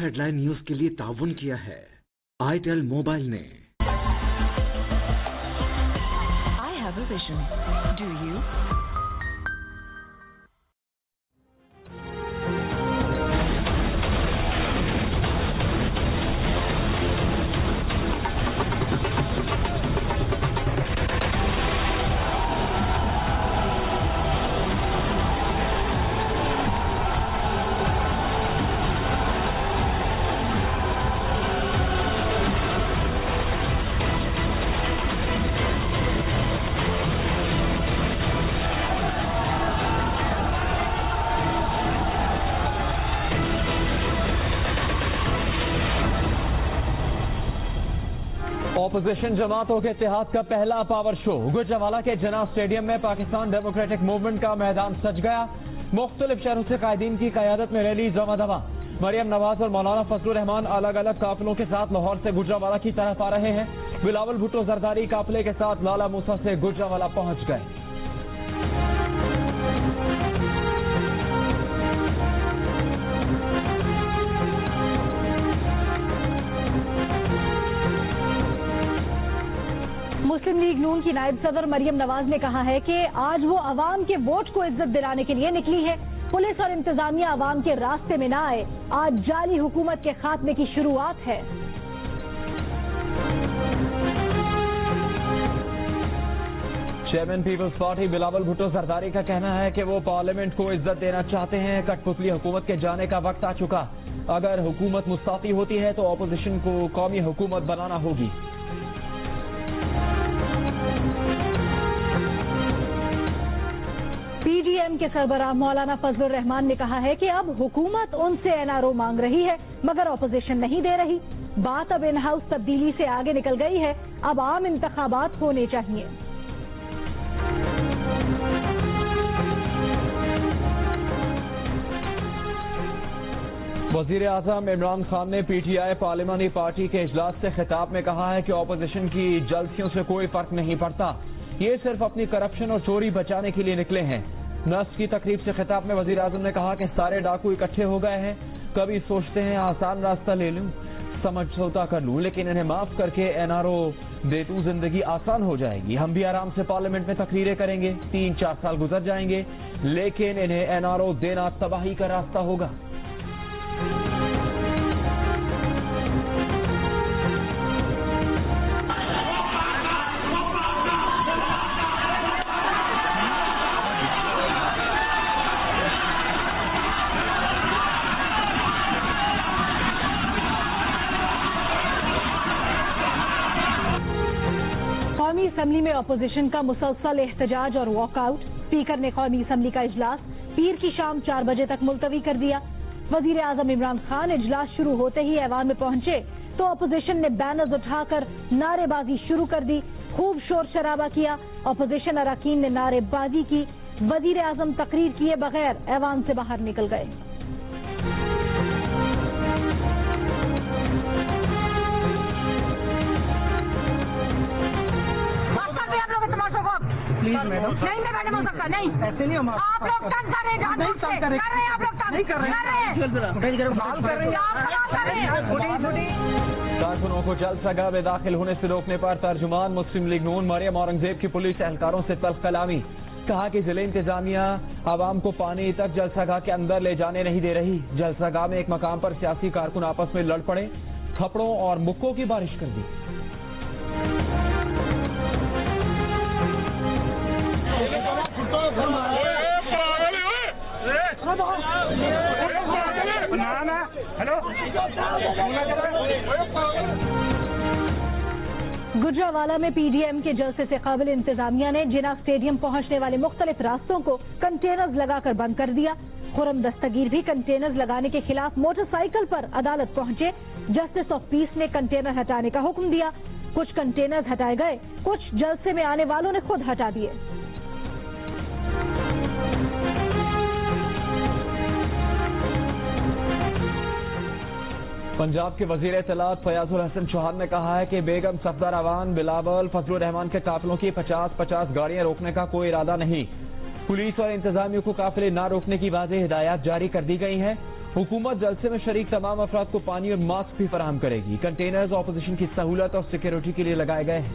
Headline news के लिए ताउन किया है आईटेल मोबाइल ने। I have a vision. Do you? Opposition जमातों के इत्तेहाद का पहला पावर शो गुजरावाला के जना स्टेडियम में पाकिस्तान डेमोक्रेटिक मूवमेंट का मैदान सज गया। मुख्तलिफ शहरों से कायदीन की क़यादत में रैली जमा। मरियम नवाज और मौलाना फजलुर रहमान अलग अलग काफिलों के साथ लाहौर से गुजरावाला की तरफ आ रहे हैं। बिलावल भुट्टो जरदारी काफिले के साथ लाला मूसा से गुजरावाला पहुंच गए। मुस्लिम लीग नून की नायब सदर मरियम नवाज ने कहा है कि आज वो अवाम के वोट को इज्जत दिलाने के लिए निकली है। पुलिस और इंतजामिया अवाम के रास्ते में न आए। आज जाली हुकूमत के खात्मे की शुरुआत है। चेयरमैन पीपल्स पार्टी बिलावल भुट्टो जरदारी का कहना है कि वो पार्लियामेंट को इज्जत देना चाहते हैं। कठपुतली हुकूमत के जाने का वक्त आ चुका। अगर हुकूमत मुस्ताफी होती है तो अपोजिशन को कौमी हुकूमत बनाना होगी। पीडीएम के सरबराह मौलाना फजलुर रहमान ने कहा है कि अब हुकूमत उनसे एनआरओ मांग रही है मगर अपोजिशन नहीं दे रही। बात अब इन हाउस तब्दीली से आगे निकल गई है। अब आम इंतखाबात होने चाहिए। वजीर आजम इमरान खान ने पीटीआई पार्लिमानी पार्टी के इजलास से खिताब में कहा है कि अपोजिशन की जल्दियों से कोई फर्क नहीं पड़ता। ये सिर्फ अपनी करप्शन और चोरी बचाने के लिए निकले हैं। नस्ल की तकरीब से खिताब में वजीर आजम ने कहा कि सारे डाकू इकट्ठे हो गए हैं। कभी सोचते हैं आसान रास्ता ले लूं, समझौता कर लूं, लेकिन इन्हें माफ करके एनआरओ दे दूं, जिंदगी आसान हो जाएगी। हम भी आराम से पार्लियामेंट में तकरीरें करेंगे। 3-4 साल गुजर जाएंगे, लेकिन इन्हें एनआरओ देना तबाही का रास्ता होगा। कौमी असम्बली में अपोजिशन का मुसलसल एहतजाज और वॉकआउट। स्पीकर ने कौमी असम्बली का इजलास पीर की शाम 4 बजे तक मुलतवी कर दिया। वजीर आजम इमरान खान इजलास शुरू होते ही ऐवान में पहुंचे तो अपोजिशन ने बैनर्स उठाकर नारेबाजी शुरू कर दी। खूब शोर शराबा किया। अपोजिशन अरकान ने नारेबाजी की। वजीर आजम तकरीर किए बगैर ऐवान से बाहर निकल गए। प्लीज मैडम, नहीं मैं मैडम हो सकता नहीं, ऐसे नहीं। हम आप लोग तंग कर रहे हैं, नहीं तंग कर रहे हैं, आप लोग नहीं कर रहे हैं। कारकुनों को जलसगा में दाखिल होने से रोकने पर तर्जुमान मुस्लिम लीग नून मरियम औरंगजेब की पुलिस एहलकारों से तल्ख कलामी। कहा कि जिले इंतजामिया आवाम को पानी तक जलसगा के अंदर ले जाने नहीं दे रही। जलसगा में एक मकाम पर सियासी कारकुन आपस में लड़ पड़े, थप्पड़ों और मुक्कों की बारिश कर दी। गुजरावाला में पीडीएम के जलसे से काबिल इंतजामिया ने जिना स्टेडियम पहुंचने वाले मुख्तलिफ रास्तों को कंटेनर्स लगाकर बंद कर दिया। खुरम दस्तगीर भी कंटेनर्स लगाने के खिलाफ मोटरसाइकिल पर अदालत पहुंचे। जस्टिस ऑफ पीस ने कंटेनर हटाने का हुक्म दिया। कुछ कंटेनर्स हटाए गए, कुछ जलसे में आने वालों ने खुद हटा दिए। पंजाब के वजीर इत्तलात फयाजुल हसन चौहान ने कहा है कि बेगम सफदर अवान, बिलावल, फजलुर रहमान के काफिलों की 50-50 गाड़ियां रोकने का कोई इरादा नहीं। पुलिस और इंतजामियों को काफिले न रोकने की वाज़ेह हिदायत जारी कर दी गई हैं। हुकूमत जलसे में शरीक तमाम अफराद को पानी और मास्क भी फराहम करेगी। कंटेनर्स अपोजिशन की सहूलत और सिक्योरिटी के लिए लगाए गए हैं।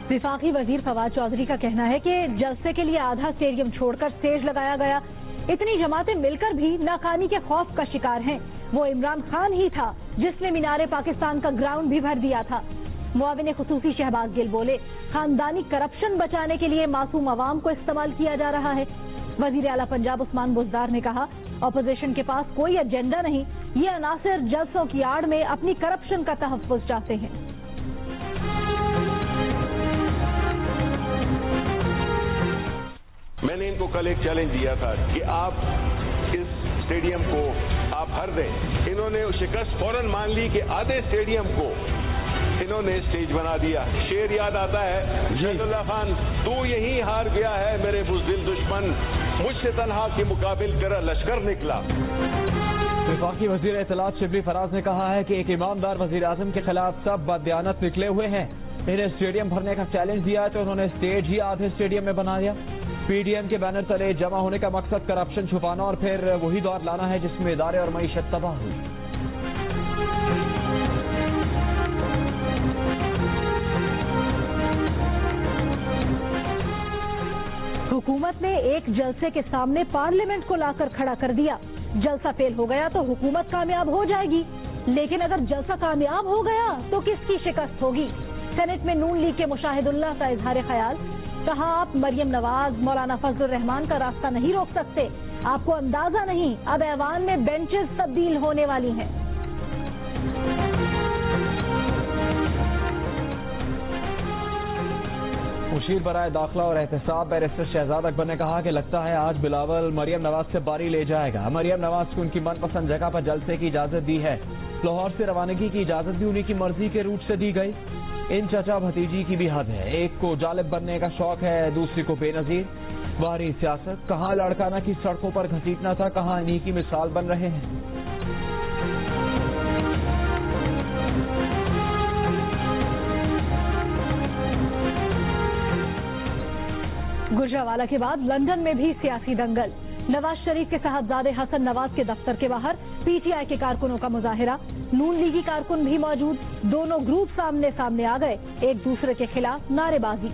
विफाकी वजीर फवाद चौधरी का कहना है कि जलसे के लिए आधा स्टेडियम छोड़कर स्टेज लगाया गया। इतनी जमातें मिलकर भी नाकामी के खौफ का शिकार हैं। वो इमरान खान ही था जिसने मीनारे पाकिस्तान का ग्राउंड भी भर दिया था। मुआविन खुसूसी शहबाज गिल बोले, खानदानी करप्शन बचाने के लिए मासूम अवाम को इस्तेमाल किया जा रहा है। वजीर आला पंजाब उस्मान बुज़दार ने कहा, अपोजिशन के पास कोई एजेंडा नहीं, ये अनासिर जलसों की आड़ में अपनी करप्शन का तहफ़्फ़ुज़ चाहते हैं। मैंने इनको कल एक चैलेंज दिया था कि आप इस स्टेडियम को आप भर दें। इन्होंने शिकस्त फौरन मान ली कि आधे स्टेडियम को इन्होंने स्टेज बना दिया। शेर याद आता है, शहदुल्ला खान तू यहीं हार गया है मेरे बुज़दिल दुश्मन, मुझसे तन्हा के मुकाबिल तेरा लश्कर निकला। वफाकी वजीर इत्तलात शिबली फराज ने कहा है कि एक ईमानदार वजीर आज़म के खिलाफ सब बददियानत निकले हुए हैं। इन्हें स्टेडियम भरने का चैलेंज दिया तो उन्होंने स्टेज ही आधे स्टेडियम में बना दिया। पीडीएम के बैनर तले जमा होने का मकसद करप्शन छुपाना और फिर वही दौर लाना है जिसमें इदारे और मईशत तबाह हुई। हुकूमत ने एक जलसे के सामने पार्लियामेंट को लाकर खड़ा कर दिया। जलसा फेल हो गया तो हुकूमत कामयाब हो जाएगी, लेकिन अगर जलसा कामयाब हो गया तो किसकी शिकस्त होगी? सेनेट में नून लीग के मुशाहिदुल्लाह का इजहार ख्याल। कहा, आप मरियम नवाज, मौलाना फजलुर रहमान का रास्ता नहीं रोक सकते। आपको अंदाजा नहीं, अब ऐवान में बेंचेस तब्दील होने वाली हैं। मुशीर बराए दाखिला और एहतसाब बैरिस्टर शहजाद अकबर ने कहा कि लगता है आज बिलावल मरियम नवाज से बारी ले जाएगा। मरियम नवाज को उनकी मनपसंद जगह पर जलसे की इजाजत दी है। लाहौर से रवानगी की इजाजत भी उन्हीं की मर्जी के रूट से दी गई। इन चचा भतीजी की भी हद है, एक को जालिब बनने का शौक है, दूसरी को बेनजीर। बाहरी सियासत कहाँ लड़काना की सड़कों पर घसीटना था, कहाँ इन्हीं की मिसाल बन रहे हैं। गुजरावाला के बाद लंदन में भी सियासी दंगल। नवाज शरीफ के साहबजादे हसन नवाज के दफ्तर के बाहर पीटीआई के कारकुनों का मुजाहिरा। नून लीगी कारकुन भी मौजूद। दोनों ग्रुप सामने सामने आ गए, एक दूसरे के खिलाफ नारेबाजी।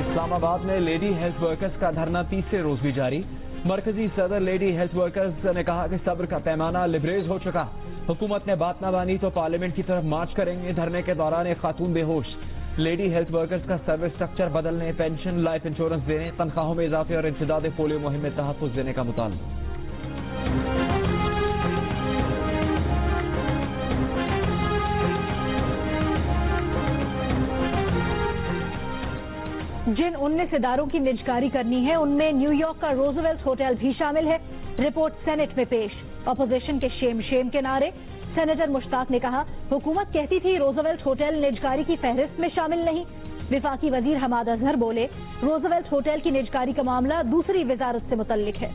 इस्लामाबाद में लेडी हेल्थ वर्कर्स का धरना तीसरे रोज भी जारी। मरकजी सदर लेडी हेल्थ वर्कर्स ने कहा कि सब्र का पैमाना लिबरेज हो चुका। हुकूमत ने बात न मानी तो पार्लियामेंट की तरफ मार्च करेंगे। धरने के दौरान एक खातून बेहोश। लेडी हेल्थ वर्कर्स का सर्विस स्ट्रक्चर बदलने, पेंशन, लाइफ इंश्योरेंस देने, तनख्वाहों में इजाफे और इंसदाद पोलियो मुहिम में तहफ़्फ़ुज़ देने का मुतालबा। जिन 19 इदारों की निजकारी करनी है उनमें न्यूयॉर्क का रोजवेल्ट होटल भी शामिल है। रिपोर्ट सेनेट में पेश। अपोजिशन के शेम शेम के नारे। सेनेटर मुश्ताक ने कहा, हुकूमत कहती थी रोजवेल्ट होटल निजकारी की फहरिस्त में शामिल नहीं। विफाकी वजीर हमाद अजहर बोले, रोजवेल्ट होटल की निजकारी का मामला दूसरी वजारत से मुतल्लिक है।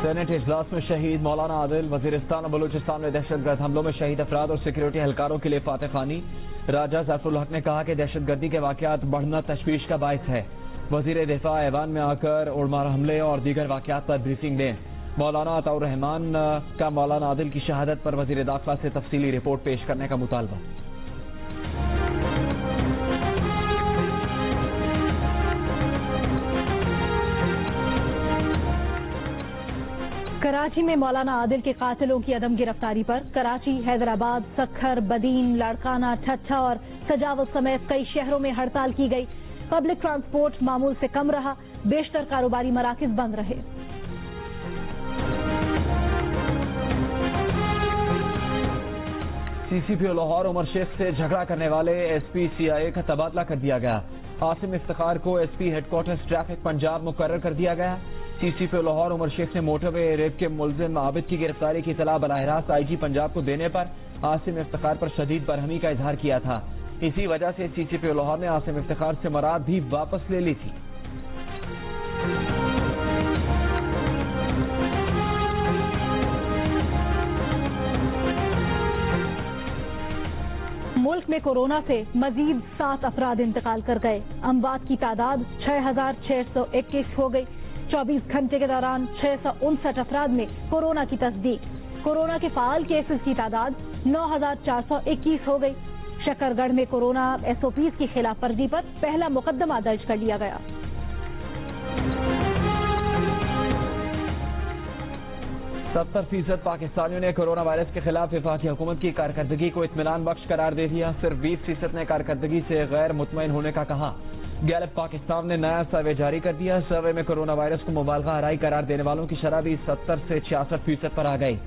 सेनेट इजलास में शहीद मौलाना आदिल। वजीरिस्तान और बलूचिस्तान में दहशतगर्द हमलों में शहीद अफराद और सिक्योरिटी एहलकारों के लिए फातह खानी। राजा ज़फ़रुल हक ने कहा कि दहशतगर्दी के वाक़यात बढ़ना तशवीश का बायस है। वजीर दिफा ऐवान में आकर उड़मार हमले और दीगर वाक़यात पर ब्रीफिंग दें। मौलाना अताउर रहमान का मौलाना आदिल की शहादत पर वजीर दाखिला से तफसीली रिपोर्ट पेश करने का मुतालबा। कराची में मौलाना आदिल के कातिलों की अदम गिरफ्तारी पर कराची, हैदराबाद, सखर, बदीन, लाड़काना, ठट्ठा और सजावत समेत कई शहरों में हड़ताल की गई। पब्लिक ट्रांसपोर्ट मामूल से कम रहा। बेशतर कारोबारी मराकिज बंद रहे। सीसीपीओ लाहौर उमर शेख से झगड़ा करने वाले एसपी सीआईए का तबादला कर दिया गया। आसिम इफ्तिखार को एसपी हेडक्वार्टर्स ट्रैफिक पंजाब मुकर्रर कर दिया गया। सीसीपीओ लाहौर उमर शेख ने मोटरवे रेप के मुलजिम आबिद की गिरफ्तारी की इतला बराह रास्त आईजी पंजाब को देने पर आसिम इफ्तिखार पर शदीद बरहमी का इजहार किया था। اسی وجہ سے سی سی پی لاہور نے عاصم افتخار سے مراد بھی واپس لے لی تھی۔ ملک میں کورونا سے مزید 7 افراد انتقال کر گئے۔ اموات کی تعداد 6,621 ہو گئی۔ 24 گھنٹے کے دوران 659 افراد میں کورونا کی تصدیق۔ کورونا کے فعال کیسز کی تعداد 9,421 ہو گئی۔ شکرگڑھ میں کورونا ایس او پیز کی خلاف ورزی پر پہلا مقدمہ درج کر لیا گیا۔ 70% پاکستانیوں نے کورونا وائرس کے خلاف وفاقی حکومت کی کارکردگی کو اطمینان بخش قرار دے دیا۔ صرف 20% نے کارکردگی سے غیر مطمئن ہونے کا کہا۔ گیلپ پاکستان نے نیا سروے جاری کر دیا۔ سروے میں کورونا وائرس کو مبالغہ آرائی قرار دینے والوں کی شرح بھی 70 سے 66% پر آ گئی۔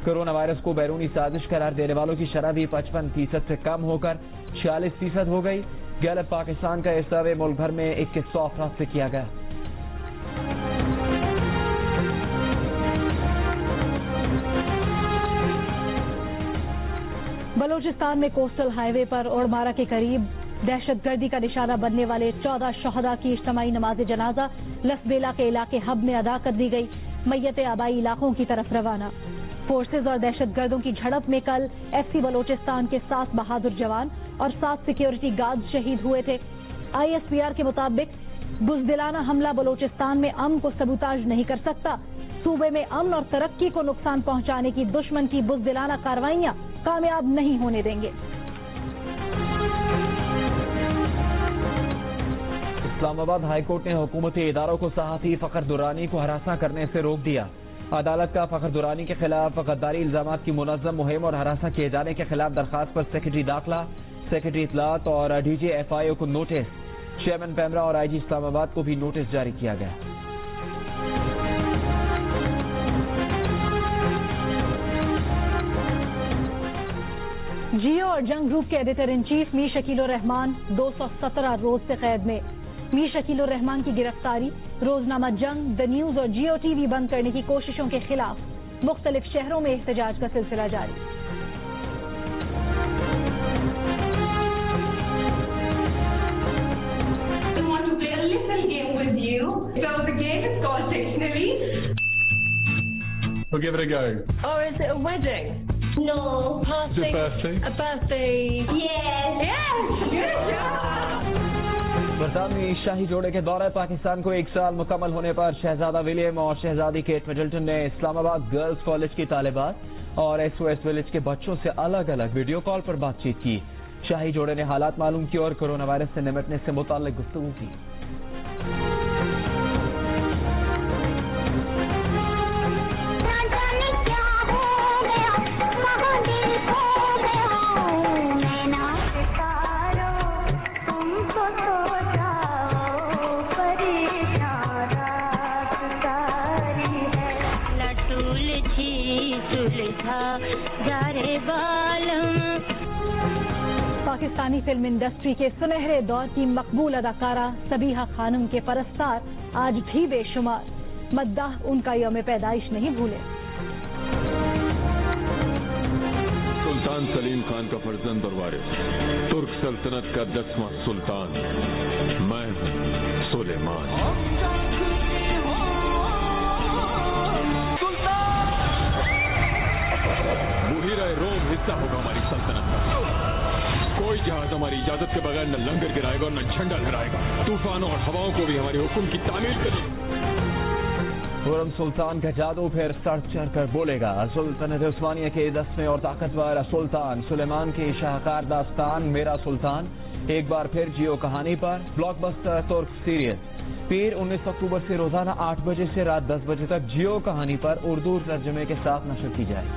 کورونا وائرس کو بیرونی سازش قرار دینے والوں کی شرح بھی 55% سے کم ہو کر 46% ہو گئی۔ گیلپ پاکستان کا یہ سروے ملک بھر میں 2100 افراد سے کیا گیا۔ بلوچستان میں کوسٹل ہائی وے پر اوڑمارا کے قریب دہشت گردی کا نشانہ بننے والے 14 شہداء کی اجتماعی نماز جنازہ لسبیلا کے علاقے ہب میں ادا کر دی گئی۔ میتیں آبائی علاقوں کی طرف روانہ۔ فورسز اور دہشت گردوں کی جھڑپ میں کل ایف سی بلوچستان کے 7 بہادر جوان اور 7 سیکیورٹی گارڈز شہید ہوئے تھے۔ آئی ایس پی آر کے مطابق بزدلانہ حملہ بلوچستان میں امن کو سبوتاژ نہیں کر سکتا۔ صوبے میں امن اور ترقی کو نقصان پہنچانے کی دشمن کی بزدلانہ کارروائیاں کامیاب نہیں ہونے دیں گے۔ اسلام آباد ہائی کورٹ نے حکومتی اداروں کو صحافی فخر درانی کو ہراساں کرنے سے روک دیا۔ عدالت کا فخر درانی کے خلاف غداری الزامات کی منظم مہم اور ہراساں کیے جانے کے خلاف درخواست پر سیکرٹری داخلہ، سیکرٹری اطلاعات اور ڈی جی ایف آئی او کو نوٹس، چیئرمین پیمرا اور آئی جی اسلام آباد کو بھی نوٹس جاری کیا گیا۔ جیو اور جنگ گروپ کے ایڈیٹر ان چیف میر شکیل الرحمان 217 روز سے قید میں۔ میر شکیل الرحمان کی گرفتاری روزنامہ جنگ، دا نیوز اور جیو ٹی وی بند کرنے کی کوششوں کے خلاف مختلف شہروں میں احتجاج کا سلسلہ جاری۔ We'll give it a go. Or is it a wedding? No. Is it a birthday? A birthday. Yes. Yes. Good job. برطانوی شاہی جوڑے کے دورہ پاکستان کو 1 سال مکمل ہونے پر شہزادہ ولیم اور شہزادی کیٹ مڈلٹن نے اسلام آباد گرلز کالج کی طالبات اور ایس او ایس ولیج کے بچوں سے الگ الگ ویڈیو کال پر بات چیت کی۔ شاہی جوڑے نے حالات معلوم کی اور کورونا وائرس سے نمٹنے سے متعلق گفتگو کی۔ پاکستانی فلم انڈسٹری کے سنہرے دور کی مقبول اداکارہ سبیحہ خانم کے پرستار آج بھی بے شمار، مداح ان کا یوم پیدائش نہیں بھولے۔ سلطان سلیم خان کا فرزند اور وارث، ترک سلطنت کا 10واں سلطان، میں ہوں سلیمان۔ بحیرہ روم حصہ ہوگا ہماری سلطنت کا۔ کوئی جہاز ہماری اجازت کے بغیر نہ لنگر گرائے گا اور نہ جھنڈا لہرائے گا۔ طوفانوں اور ہواؤں کو بھی ہمارے حکم کی تعمیل کرے گا۔ خرم سلطان کا جادو پھر سڑ چڑھ کر بولے گا۔ سلطنت عثمانیہ کے 10ویں اور طاقتور سلطان سلیمان کی شاہکار داستان میرا سلطان ایک بار پھر جیو کہانی پر بلاک بسٹر ترک سیریز۔ پیر 19 اکتوبر سے روزانہ 8 بجے سے رات 10 بجے تک جیو کہانی پر اردو ترجمے کے ساتھ نشر کی جائے۔